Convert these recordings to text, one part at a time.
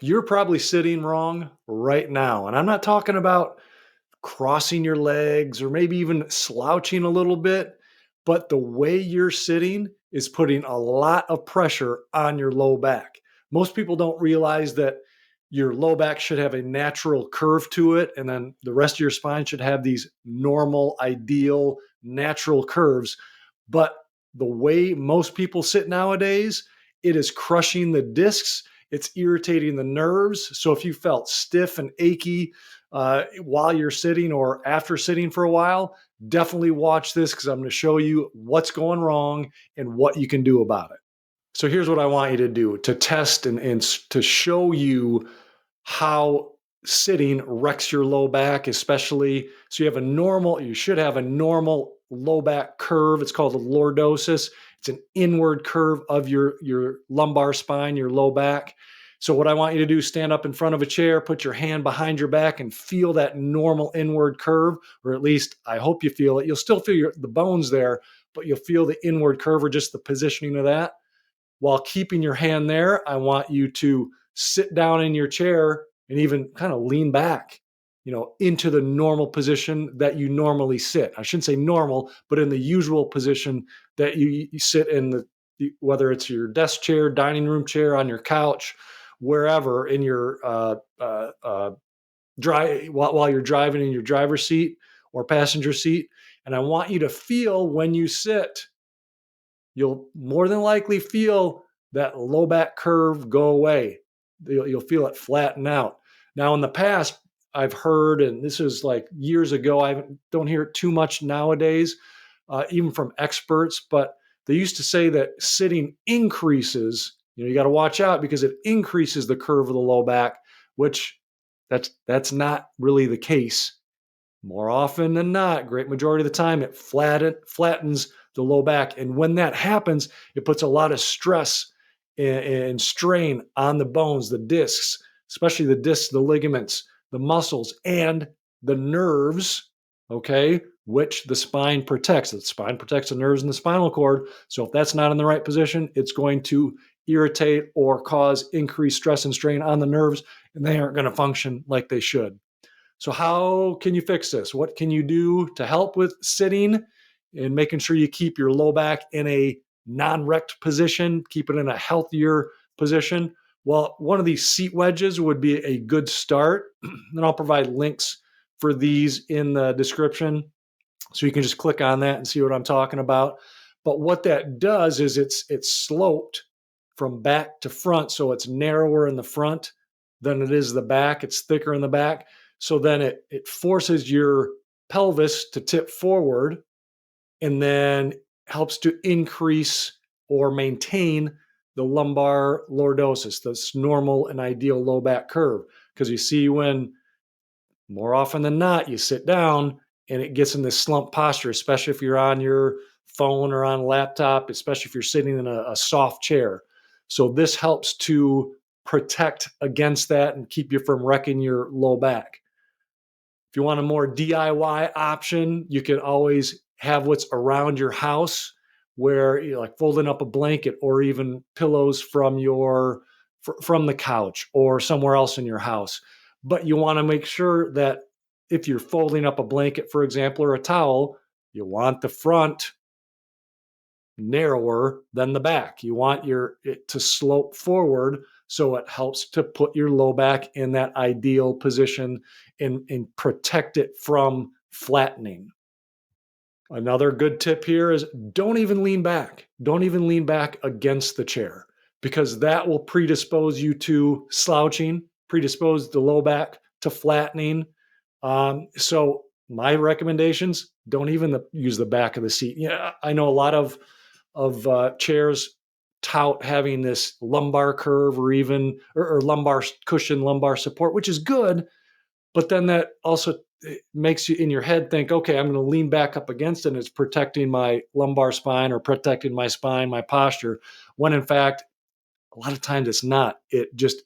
You're probably sitting wrong right now. And I'm not talking about crossing your legs or maybe even slouching a little bit, but the way you're sitting is putting a lot of pressure on your low back. Most people don't realize that your low back should have a natural curve to it, and then the rest of your spine should have these normal, ideal, natural curves. But the way most people sit nowadays, it is crushing the discs. It's irritating the nerves. So if you felt stiff and achy while you're sitting or after sitting for a while, definitely watch this because I'm going to show you what's going wrong and what you can do about it. So here's what I want you to do to test and to show you how sitting wrecks your low back, especially. So you should have a normal low back curve. It's called a lordosis. It's an inward curve of your lumbar spine, your low back. So what I want you to do, stand up in front of a chair, put your hand behind your back and feel that normal inward curve, or at least I hope you feel it. You'll still feel the bones there, but you'll feel the inward curve or just the positioning of that. While keeping your hand there, I want you to sit down in your chair and even kind of lean back, into the normal position that you normally sit. I shouldn't say normal, but in the usual position that you sit in, whether it's your desk chair, dining room chair, on your couch, wherever in your while you're driving in your driver's seat or passenger seat. And I want you to feel when you sit, you'll more than likely feel that low back curve go away. You'll feel it flatten out. Now, in the past, I've heard, and this is like years ago, I don't hear it too much nowadays, even from experts, but they used to say that sitting increases, you got to watch out because it increases the curve of the low back, which that's not really the case. More often than not, great majority of the time, it flattens the low back. And when that happens, it puts a lot of stress and strain on the bones, the discs, especially the discs, the ligaments, the muscles, and the nerves, okay, which the spine protects. The spine protects the nerves in the spinal cord. So if that's not in the right position, it's going to irritate or cause increased stress and strain on the nerves, and they aren't going to function like they should. So, how can you fix this? What can you do to help with sitting and making sure you keep your low back in a non wrecked position, keep it in a healthier position? Well, one of these seat wedges would be a good start. And I'll provide links for these in the description. So you can just click on that and see what I'm talking about. But what that does is it's sloped from back to front. So it's narrower in the front than it is the back. It's thicker in the back. So then it forces your pelvis to tip forward and then helps to increase or maintain the lumbar lordosis, this normal and ideal low back curve. Because you see, when more often than not, you sit down and it gets in this slump posture, especially if you're on your phone or on a laptop, especially if you're sitting in a soft chair. So this helps to protect against that and keep you from wrecking your low back. If you want a more DIY option, you can always have what's around your house where like folding up a blanket or even pillows from from the couch or somewhere else in your house. But you want to make sure that if you're folding up a blanket, for example, or a towel, you want the front narrower than the back. You want it to slope forward so it helps to put your low back in that ideal position and protect it from flattening. Another good tip here is don't even lean back. Don't even lean back against the chair because that will predispose you to slouching, predispose the low back to flattening. So my recommendations, don't even use the back of the seat. Yeah, I know a lot of chairs tout having this lumbar curve or even or lumbar cushion, lumbar support, which is good, but then that also makes you in your head think, okay, I'm going to lean back up against it and it's protecting my lumbar spine or protecting my spine, my posture, when in fact, a lot of times it's not. It just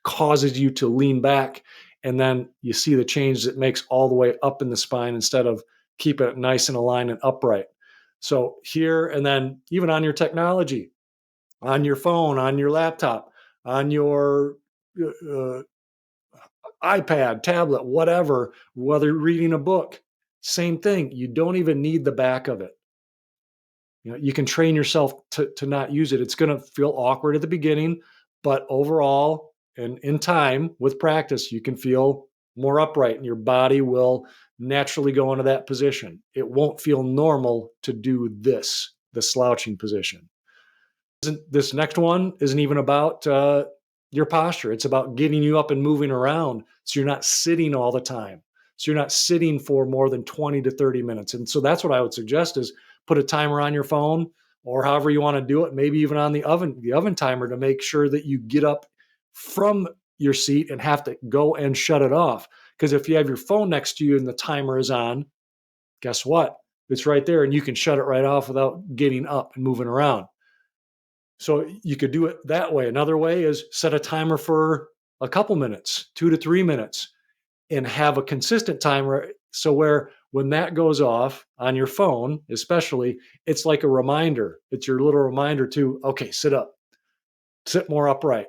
causes you to lean back and then you see the change that makes all the way up in the spine instead of keep it nice and aligned and upright. So here, and then even on your technology, on your phone, on your laptop, on your uh, iPad, tablet, whatever, whether you're reading a book, same thing. You don't even need the back of it. You can train yourself to not use it. It's going to feel awkward at the beginning, but overall and in time with practice, you can feel more upright and your body will naturally go into that position. It won't feel normal to do this, the slouching position. This next one isn't even about your posture. It's about getting you up and moving around so you're not sitting all the time. So you're not sitting for more than 20 to 30 minutes. And so that's what I would suggest is put a timer on your phone or however you want to do it, maybe even on the oven timer to make sure that you get up from your seat and have to go and shut it off. Because if you have your phone next to you and the timer is on, guess what? It's right there and you can shut it right off without getting up and moving around. So you could do it that way. Another way is set a timer for a couple minutes, 2 to 3 minutes, and have a consistent timer. So where when that goes off on your phone, especially, it's like a reminder. It's your little reminder to, okay, sit up, sit more upright.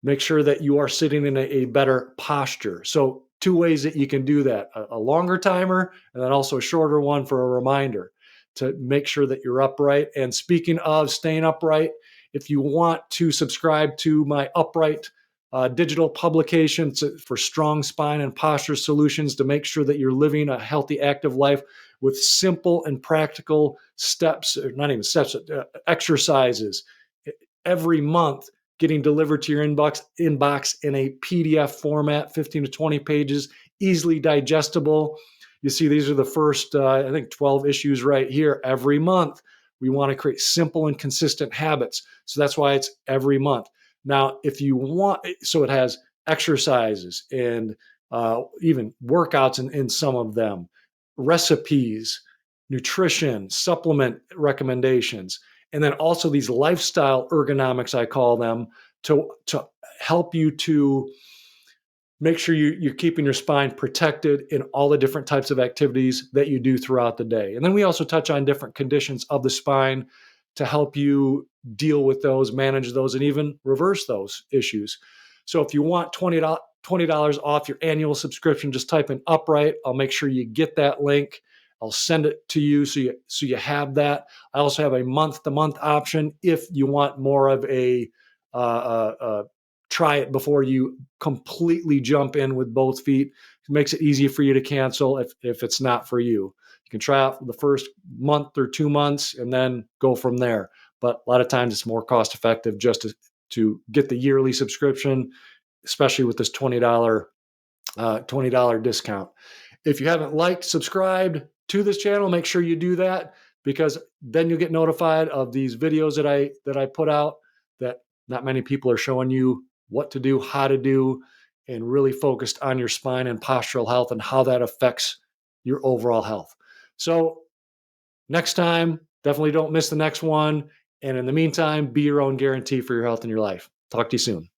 Make sure that you are sitting in a better posture. So two ways that you can do that, a longer timer and then also a shorter one for a reminder to make sure that you're upright. And speaking of staying upright, if you want to subscribe to my upright digital publication for strong spine and posture solutions to make sure that you're living a healthy, active life with simple and practical steps, or not even steps, exercises every month getting delivered to your inbox in a PDF format, 15 to 20 pages, easily digestible. You see, these are the first, I think, 12 issues right here every month. We want to create simple and consistent habits. So that's why it's every month. Now, if you want, so it has exercises and even workouts in some of them, recipes, nutrition, supplement recommendations, and then also these lifestyle ergonomics, I call them, to help you to make sure you're keeping your spine protected in all the different types of activities that you do throughout the day. And then we also touch on different conditions of the spine to help you deal with those, manage those, and even reverse those issues. So if you want $20 off your annual subscription, just type in upright. I'll make sure you get that link. I'll send it to you so you have that. I also have a month-to-month option if you want more of a try it before you completely jump in with both feet. It makes it easy for you to cancel if it's not for you. You can try out the first month or 2 months and then go from there. But a lot of times it's more cost effective just to get the yearly subscription, especially with this $20 discount. If you haven't liked, subscribed to this channel, make sure you do that because then you'll get notified of these videos that I put out that not many people are showing you what to do, how to do, and really focused on your spine and postural health and how that affects your overall health. So next time, definitely don't miss the next one. And in the meantime, be your own guarantee for your health and your life. Talk to you soon.